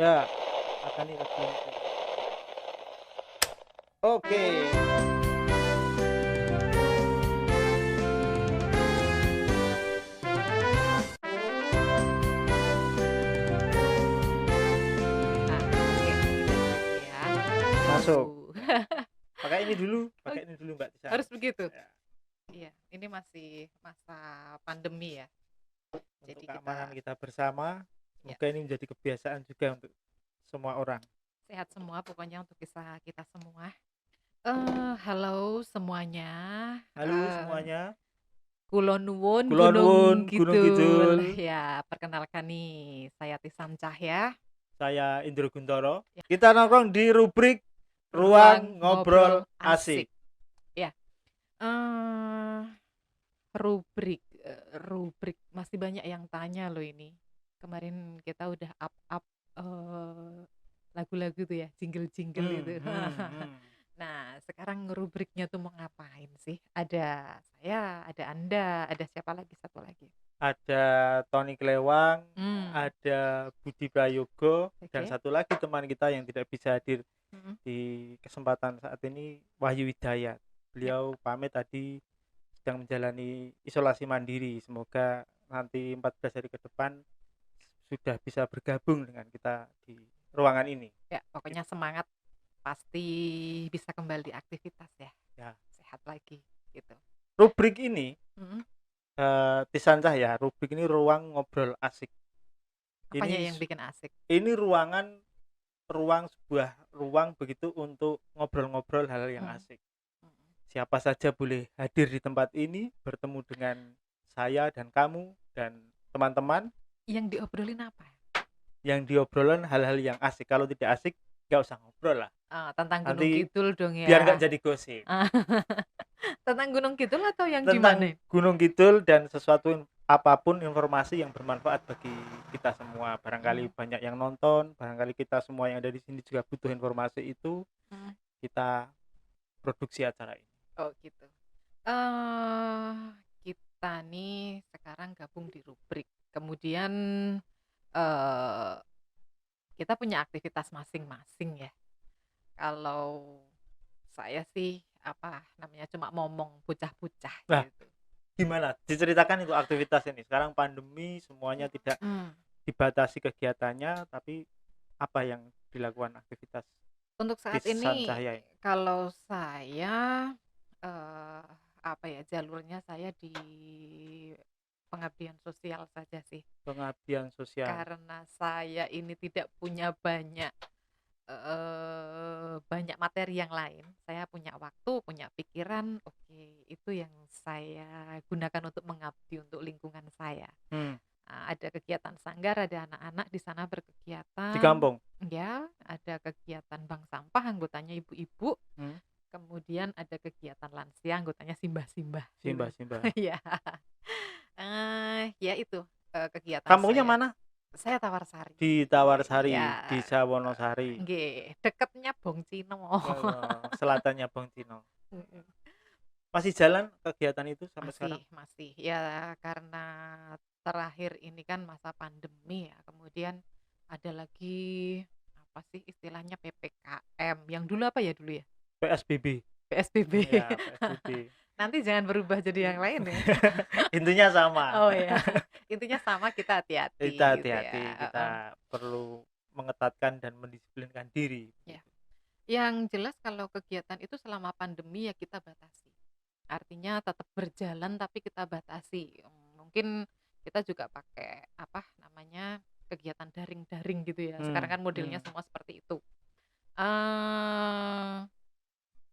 Ya, akan ini lagi. Oke. Nah, oke, kita lagi ya. Masuk. Aduh. Ya. Pakai Ok, ini dulu Mbak Tisan. harus begitu? Ya, Iya, ini masih masa pandemi ya. untuk Jadi keamanan kita kita bersama, ya semoga ini menjadi kebiasaan juga untuk semua orang. sehat semua pokoknya untuk kisah kita semua. Halo semuanya. Halo Eh, semuanya. Kulon Nuwun Kulon Gunung Wun, Gunung Kidul. Kidul. Ya, perkenalkan nih, saya Tisan Cahya. Saya Indro Guntoro. Ya, Kita nongkrong di rubrik ruang Ruang ngobrol Ngobrol asik. Asik. Ya, eh rubrik masih banyak yang tanya loh ini. Kemarin kita udah up lagu-lagu tuh ya, jingle-jingle itu. Hmm. Nah, sekarang rubriknya tuh mau ngapain sih? Ada saya, ada Anda, ada siapa lagi, satu lagi. Ada Tony Kelewang, Hmm, ada Budi Prayogo, dan oke. satu lagi teman kita yang tidak bisa hadir Mm-mm. di kesempatan saat ini, Wahyu Hidayat. Ya, Beliau pamit tadi sedang menjalani isolasi mandiri. Semoga nanti 14 hari ke depan sudah bisa bergabung dengan kita di ruangan ini. ya, pokoknya Gitu. semangat, pasti bisa kembali aktivitas ya, Ya. sehat lagi gitu. Rubrik ini, Mm-mm. Tisan Cahya, rubrik ini ruang ngobrol asik. Apanya Ini yang bikin asik? ini sebuah ruang begitu untuk ngobrol-ngobrol hal yang Mm. asik. Mm. Siapa saja boleh hadir di tempat ini, bertemu dengan saya dan kamu dan teman-teman. Yang diobrolin apa? Yang diobrolin hal-hal yang asik. Kalau tidak asik, nggak usah ngobrol lah. Tentang Gunung Nanti Kidul dong biar nggak ya. jadi gosip. Tentang Gunung Kidul atau yang Tentang gimana? Gunung Kidul dan sesuatu apapun informasi yang bermanfaat bagi kita semua. Barangkali Mm, banyak yang nonton, barangkali kita semua yang ada di sini juga butuh informasi itu. mm. Kita produksi acara ini. Oh gitu. eh kita nih sekarang gabung di rubrik. Kemudian eh kita punya aktivitas masing-masing ya. Kalau saya sih apa namanya cuma ngomong pucah-pucah Nah, gitu. gimana? Diceritakan itu aktivitas ini. Sekarang pandemi semuanya tidak Mm. dibatasi kegiatannya, tapi apa yang dilakukan aktivitas Untuk saat Tisan ini Cahya ini? kalau saya eh apa ya jalurnya saya di pengabdian sosial saja sih. Pengabdian sosial. Karena saya ini tidak punya banyak materi yang lain. Saya punya waktu, punya pikiran, oke, itu yang saya gunakan untuk mengabdi untuk lingkungan saya. Hmm. Ada kegiatan sanggar, ada anak-anak di sana Di berkegiatan, kampung. ya, ada kegiatan bank sampah, anggotanya ibu-ibu, Hmm. kemudian ada kegiatan lansia, anggotanya simbah-simbah gitu. Simbah-simbah. Ya, ya itu kegiatan Kampungnya saya. mana? Saya Tawarsari. Di Tawarsari, Ya, Desa Wonosari. nggih, deketnya Bong Cino. Selatannya Bang Cino. Mm-mm. Masih jalan kegiatan itu sampai Masih, sekarang? masih. Ya, karena terakhir ini kan masa pandemi ya. Kemudian ada lagi apa sih istilahnya PPKM. Yang dulu apa ya dulu ya? PSBB. PSBB. Ya, PSBB. Nanti jangan berubah jadi yang lain ya. Intinya sama. Oh ya. Intinya sama, kita Kita hati-hati gitu ya. hati-hati, kita perlu mengetatkan dan mendisiplinkan diri. Ya. Yang jelas kalau kegiatan itu selama pandemi ya kita batasi. Artinya tetap berjalan tapi kita batasi. Mungkin kita juga pakai apa namanya kegiatan daring-daring gitu ya. Sekarang Hmm, kan modelnya hmm, semua seperti itu. eh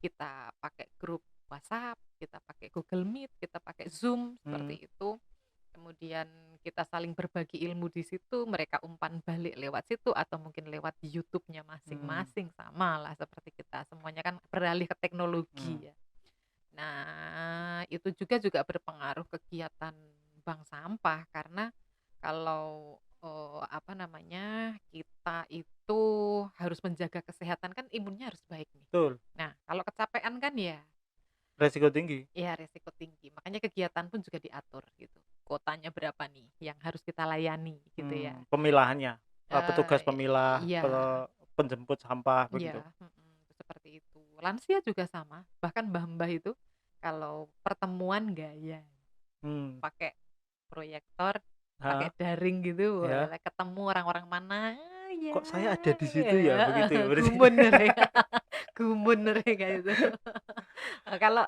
Kita pakai grup WhatsApp, kita pakai Google Meet, kita pakai Zoom hmm, seperti itu. Kemudian kita saling berbagi ilmu di situ, mereka umpan balik lewat situ atau mungkin lewat YouTube-nya hmm, masing-masing, sama lah seperti kita. Semuanya kan beralih ke hmm, teknologi ya. Nah, itu juga berpengaruh kegiatan bank sampah karena kalau apa namanya kita itu harus menjaga kesehatan kan imunnya harus baik nih. betul. Nah, kalau kecapean kan Resiko tinggi. ya resiko tinggi. Makanya kegiatan pun juga diatur gitu. Kotanya berapa nih yang harus kita layani gitu ya. Pemilahannya. petugas pemilah, Iya. penjemput sampah begitu? Iya, seperti itu. Lansia juga sama, bahkan mbah-mbah itu kalau pertemuan gaya, Hmm. pakai proyektor, pakai Heeh, daring gitu, ya. ketemu orang-orang mana, ya, Kok saya ada di situ ya? Begitu ya heeh, berarti? gumun mereka, gumun mereka itu. Kalau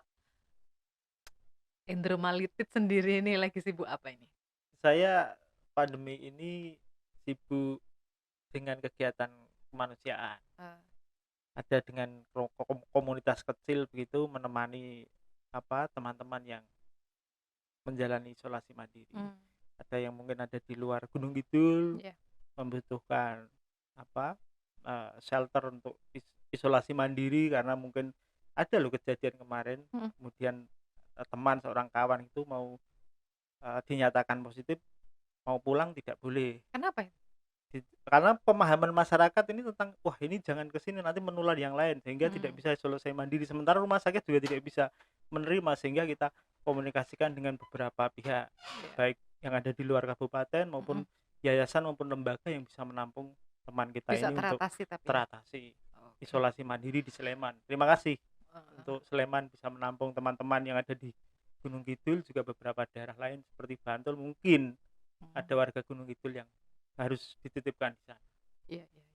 Endromalitit sendiri ini lagi sibuk apa ini? Saya pandemi ini sibuk dengan kegiatan kemanusiaan. Eee, Ada dengan komunitas kecil begitu menemani teman-teman yang menjalani isolasi mandiri. mmm, Ada yang mungkin ada di luar Gunung Kidul iya, membutuhkan apa shelter untuk isolasi mandiri karena mungkin ada loh kejadian kemarin, mhm, kemudian teman seorang kawan itu mau dinyatakan positif, mau pulang tidak boleh. kenapa itu? Karena pemahaman masyarakat ini tentang, "Wah, ini jangan ke sini nanti menular yang lain," sehingga tidak Mhm, bisa isolasi mandiri. Sementara rumah sakit juga tidak bisa menerima, sehingga kita komunikasikan dengan beberapa pihak, iya, baik yang ada di luar kabupaten mhm, maupun yayasan maupun lembaga yang bisa menampung teman kita bisa ini untuk teratasi tapi ya? teratasi Oke, isolasi mandiri di Sleman. Terima kasih heeh, untuk Sleman bisa menampung teman-teman yang ada di Gunung Kidul, juga beberapa daerah lain seperti Bantul mungkin ada mhm, warga Gunung Kidul yang harus dititipkan di sana. iya, iya.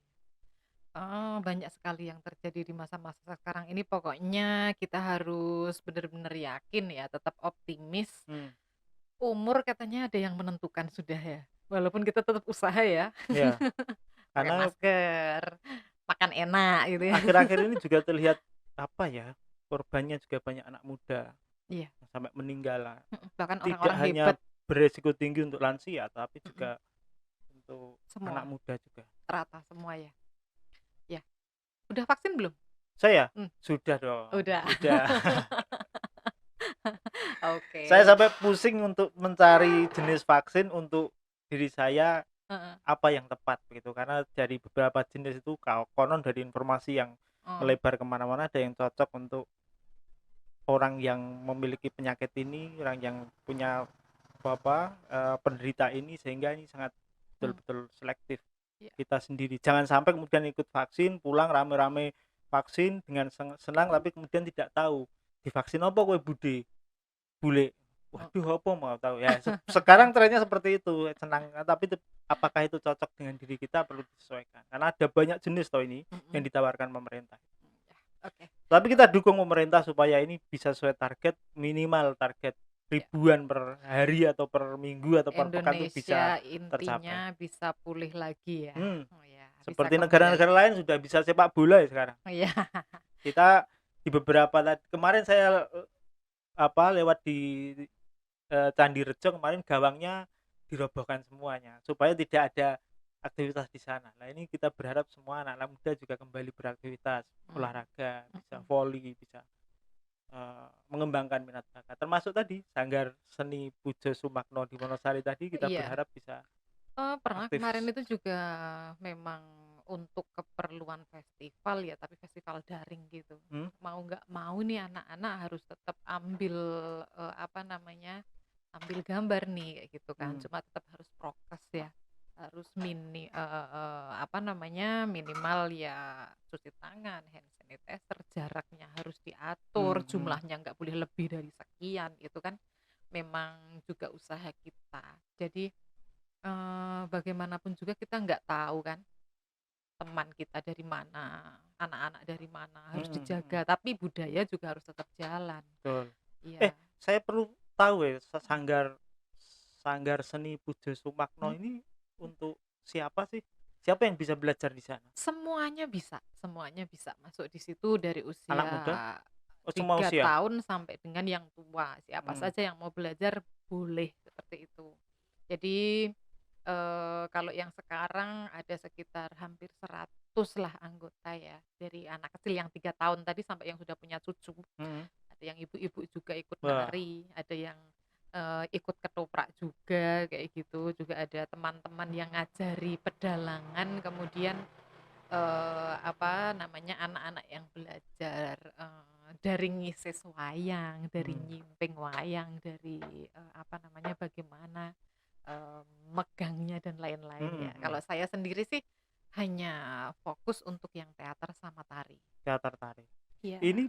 Oh, banyak sekali yang terjadi di masa-masa sekarang ini. Pokoknya kita harus benar-benar yakin ya, tetap optimis. Hmm. Umur katanya ada yang menentukan sudah ya. Walaupun kita tetap usaha ya, Ya, pakai karena masker, makan enak gitu ya. akhir-akhir ini juga terlihat korbannya juga banyak anak muda Iya, yang sampai meninggal lah. bahkan Tidak orang-orang hanya hebat, beresiko tinggi untuk lansia, tapi mhm, juga untuk anak semua muda juga. rata semua ya. Ya, udah vaksin belum? Saya Mmm, sudah dong, udah. sudah. Saya Oke, sampai pusing untuk mencari jenis vaksin untuk diri saya heeh, apa yang tepat begitu. Karena dari beberapa jenis itu konon dari informasi yang oh, melebar kemana-mana ada yang cocok untuk orang yang memiliki penyakit ini, orang yang punya penderita ini, sehingga ini sangat mmm, betul-betul selektif iya, kita sendiri. Jangan sampai kemudian ikut vaksin, pulang rame-rame vaksin dengan senang tapi kemudian tidak tahu divaksin apa kowe Bude, bule. oh, Waduh apa mau tahu ya. Sekarang trennya seperti itu, senang tapi apakah itu cocok dengan diri kita perlu disesuaikan. Karena ada banyak jenis toh ini yang mhm, ditawarkan pemerintah. ya, oke. Tapi kita dukung pemerintah supaya ini bisa sesuai target, minimal target Ya. ribuan per hari atau per minggu atau per pekan itu bisa Indonesia tercapai. intinya bisa pulih lagi ya. Hmm, Oh ya, bisa seperti kembali. negara-negara lain sudah bisa sepak bola ya sekarang. Oh iya. Kita di beberapa kemarin saya lewat di Candi Rejo kemarin gawangnya dirobohkan semuanya supaya tidak ada aktivitas di sana. Nah, ini kita berharap semua anak-anak muda juga kembali beraktivitas, Mmm, olahraga, bisa mhm. voli, bisa mengembangkan minat bakat. Termasuk tadi Sanggar Seni Pujo Sumakno di Wonosari tadi kita Iya, berharap bisa pernah aktif. kemarin itu juga memang untuk keperluan festival ya, tapi festival daring gitu. Hmm? Mau nggak mau nih anak-anak harus tetap ambil, apa namanya, ambil gambar nih kayak gitu kan, Hmm. cuma tetap harus prokes ya, harus apa namanya, minimal ya cuci tangan, hand sanitizer, jaraknya harus diatur, Hmm. Hmm. jumlahnya nggak boleh lebih dari sekian, itu kan memang juga usaha kita. Jadi, bagaimanapun juga kita nggak tahu kan teman kita dari mana, anak-anak dari mana, harus Hmm. Hmm. dijaga, tapi budaya juga harus tetap jalan. Betul. Iya, Saya perlu tahu ya, Sanggar Sanggar Seni Pujo Sumakno mhm, ini untuk siapa sih? Siapa yang bisa belajar di sana? semuanya bisa masuk di situ dari Anak usia muda? Oh, semua 3 usia? tahun sampai dengan yang tua, siapa Hmm. saja yang mau belajar boleh, seperti itu. Jadi, kalau yang sekarang ada sekitar hampir 100 lah anggota ya, dari anak kecil yang 3 tahun tadi sampai yang sudah punya cucu. Hmm. Ada yang ibu-ibu juga ikut Wah. nari, ada yang, ikut ketoprak juga, kayak gitu. Juga ada teman-teman yang ngajari pedalangan, kemudian, apa namanya, anak-anak yang belajar, dari ngisis wayang, dari Hmm. nyimping wayang, dari, apa namanya, bagaimana, megangnya dan lain-lain Mhm ya. mhm. Kalau saya sendiri sih hanya fokus untuk yang teater sama tari. Teater tari. Iya. Ini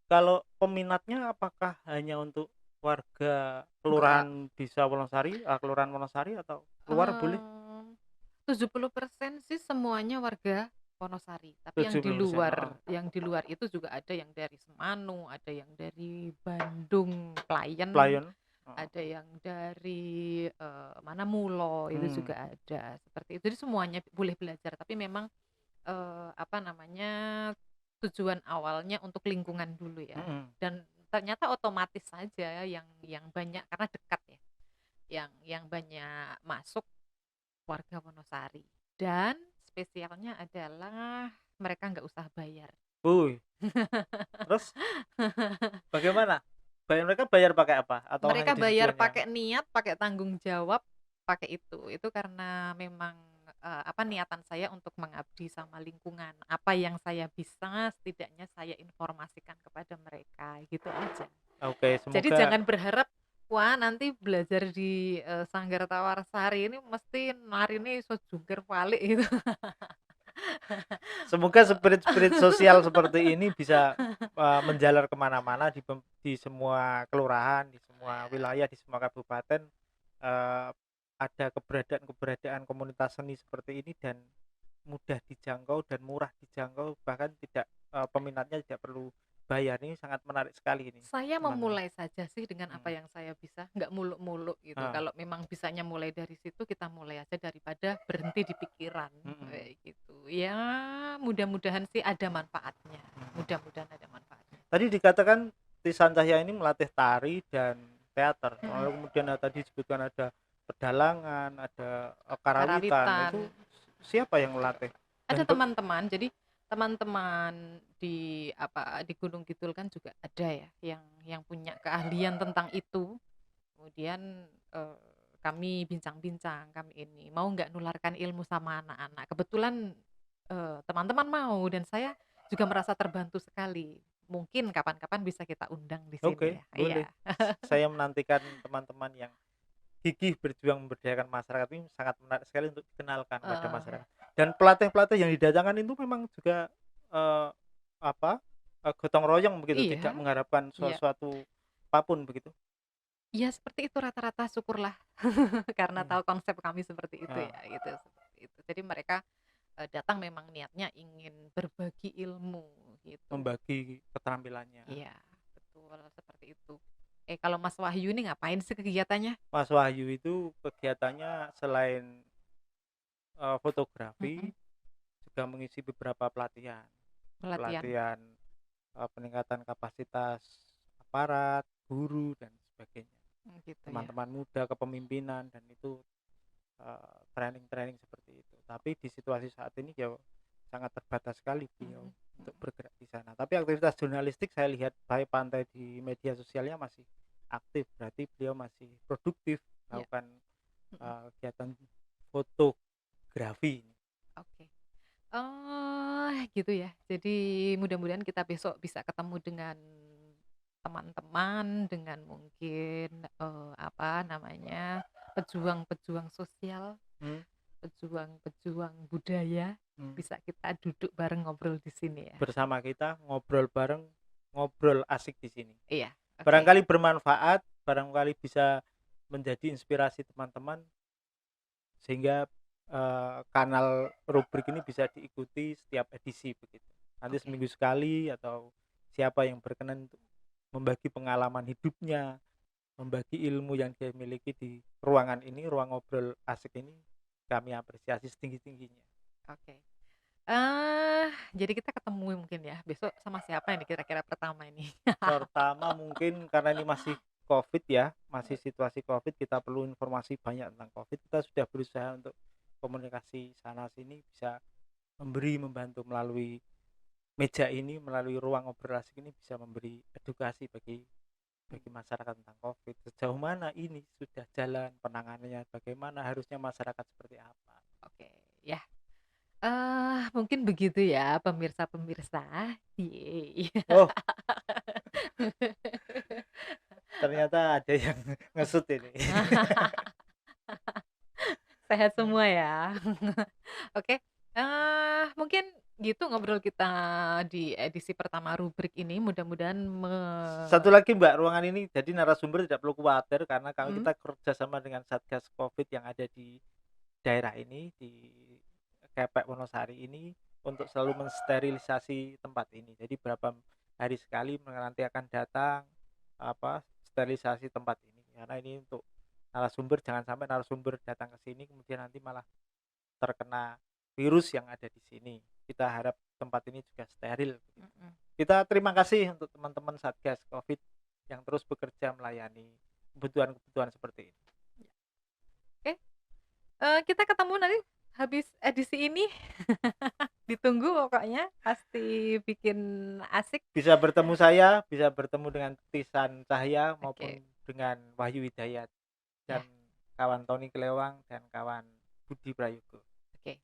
kalau peminatnya apakah hanya untuk warga Enggak, kelurahan Desa Wonosari, kelurahan Wonosari atau luar boleh? mmm, 70% sih semuanya warga Wonosari, tapi 70%, heeh. yang di luar itu juga ada yang dari Semanu, ada yang dari Bandung Klayen, Pelayan? Heeh. ada yang dari, mana, Mulo, itu Mmm, juga ada, seperti itu. Jadi semuanya boleh belajar, tapi memang, apa namanya, tujuan awalnya untuk lingkungan dulu ya, mhm. dan ternyata otomatis saja yang banyak karena dekat ya, yang banyak masuk warga Wonosari, dan spesialnya adalah mereka nggak usah bayar. Wih, terus bagaimana? Mereka bayar pakai apa? Atau hanya Mereka di bayar situannya? pakai niat, pakai tanggung jawab, pakai itu. Itu karena memang, apa, niatan saya untuk mengabdi sama lingkungan. Apa yang saya bisa, setidaknya saya informasikan kepada mereka, gitu aja. Oke, Jadi semoga jangan berharap, "Wah, nanti belajar di, Sanggar Tawarsari ini mesti narine iso jungkir balik," gitu. semoga spirit-spirit sosial seperti ini bisa, menjalar kemana mana di semua kelurahan, di semua wilayah, di semua kabupaten, eee, ada keberadaan-keberadaan komunitas seni seperti ini dan mudah dijangkau dan murah dijangkau, bahkan tidak, peminatnya tidak perlu bayar. Ini sangat menarik sekali ini, Saya teman-teman. memulai saja sih dengan apa Mhm, yang saya bisa, nggak muluk-muluk gitu. heeh, Kalau memang bisanya mulai dari situ, kita mulai aja daripada berhenti di pikiran, mhm, kayak gitu. Ya, mudah-mudahan sih ada manfaatnya, mhm. mudah-mudahan ada manfaatnya. Tadi dikatakan Tisan Cahya ini melatih tari dan teater, Mhm, lalu kemudian tadi disebutkan ada pedalangan, ada, karawitan, karawitan. itu siapa yang melatih? Ada Dan teman-teman, jadi teman-teman di apa, di Gunung Kidul kan juga ada ya, yang punya keahlian tentang itu. Kemudian, kami bincang-bincang, kami ini, mau nggak nularkan ilmu sama anak-anak. Kebetulan, teman-teman mau, dan saya juga merasa terbantu sekali. Mungkin kapan-kapan bisa kita undang di sini oke, ya. Iya. boleh. Saya menantikan teman-teman yang gigih berjuang memberdayakan masyarakat ini sangat menarik sekali untuk dikenalkan pada Heeh. masyarakat. Dan pelatih-pelatih yang didatangkan itu memang juga, eee, apa, gotong royong begitu, tidak Iya, mengharapkan iya. sesuatu apapun begitu? Iya, seperti itu rata-rata, syukurlah. Karena Mhm, tahu konsep kami seperti itu heeh, ya, gitu, seperti itu. Jadi mereka, datang memang niatnya ingin berbagi ilmu, gitu. membagi keterampilannya. Iya, betul, seperti itu. Kalau Mas Wahyu ini ngapain sih kegiatannya? Mas Wahyu itu kegiatannya selain, fotografi, Mhm, juga mengisi beberapa pelatihan. pelatihan. Pelatihan, peningkatan kapasitas aparat, guru, dan sebagainya. Gitu ya. Teman-teman muda kepemimpinan dan itu, training-training seperti itu. Tapi di situasi saat ini ya sangat terbatas sekali beliau Mhm, untuk mhm. bergerak di sana. Tapi aktivitas jurnalistik saya lihat Baik Pantai di media sosialnya masih aktif, berarti beliau masih produktif Iya, melakukan, mhm, kegiatan fotografi. oke. Gitu ya. Jadi mudah-mudahan kita besok bisa ketemu dengan teman-teman, dengan mungkin, apa namanya, pejuang-pejuang sosial, Hmm, pejuang-pejuang budaya, hmm. bisa kita duduk bareng ngobrol di sini ya. Bersama kita ngobrol bareng, ngobrol asik di sini. Iya, oke. Barangkali bermanfaat, barangkali bisa menjadi inspirasi teman-teman sehingga, kanal rubrik ini bisa diikuti setiap edisi begitu. Nanti Oke. seminggu sekali atau siapa yang berkenan untuk membagi pengalaman hidupnya, membagi ilmu yang dia miliki di ruangan ini, ruang ngobrol asik ini, kami apresiasi setinggi-tingginya. Oke. Jadi kita ketemu mungkin ya, besok sama siapa ini kira-kira pertama ini? Pertama mungkin karena ini masih Covid ya, masih situasi Covid, kita perlu informasi banyak tentang Covid, kita sudah berusaha untuk komunikasi sana sini bisa membantu melalui meja ini, melalui ruang ngobrol asik ini bisa memberi edukasi bagi Mmm, bagi masyarakat tentang Covid. Sejauh mana ini sudah jalan penanganannya, bagaimana harusnya masyarakat seperti apa. oke, ya. Mungkin begitu ya pemirsa-pemirsa. Yeay. Oh, ternyata ada yang ngesut ini. Sehat semua ya. Oke, mungkin gitu ngobrol kita di edisi pertama rubrik ini, mudah-mudahan Satu lagi Mbak, ruangan ini jadi narasumber tidak perlu khawatir karena mhm, kita kerjasama dengan Satgas Covid yang ada di daerah ini, di Kepek Wonosari ini untuk selalu mensterilisasi tempat ini. Jadi berapa hari sekali nanti akan datang sterilisasi tempat ini. Karena ini untuk narasumber, jangan sampai narasumber datang ke sini kemudian nanti malah terkena virus yang ada di sini. Kita harap tempat ini juga steril. mhm, Kita terima kasih untuk teman-teman Satgas Covid yang terus bekerja melayani kebutuhan-kebutuhan seperti ini. oke, kita ketemu nanti habis edisi ini. Ditunggu pokoknya, pasti bikin asik. Bisa bertemu saya, bisa bertemu dengan Tisan Cahya Oke, maupun dengan Wahyu Hidayat dan ya, kawan Tony Kelewang dan kawan Budi Prayogo. oke.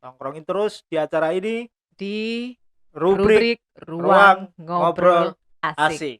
Nongkrongin terus di acara ini, Di rubrik rubrik Ruang Ruang Ngobrol Ngobrol Asik. Asik.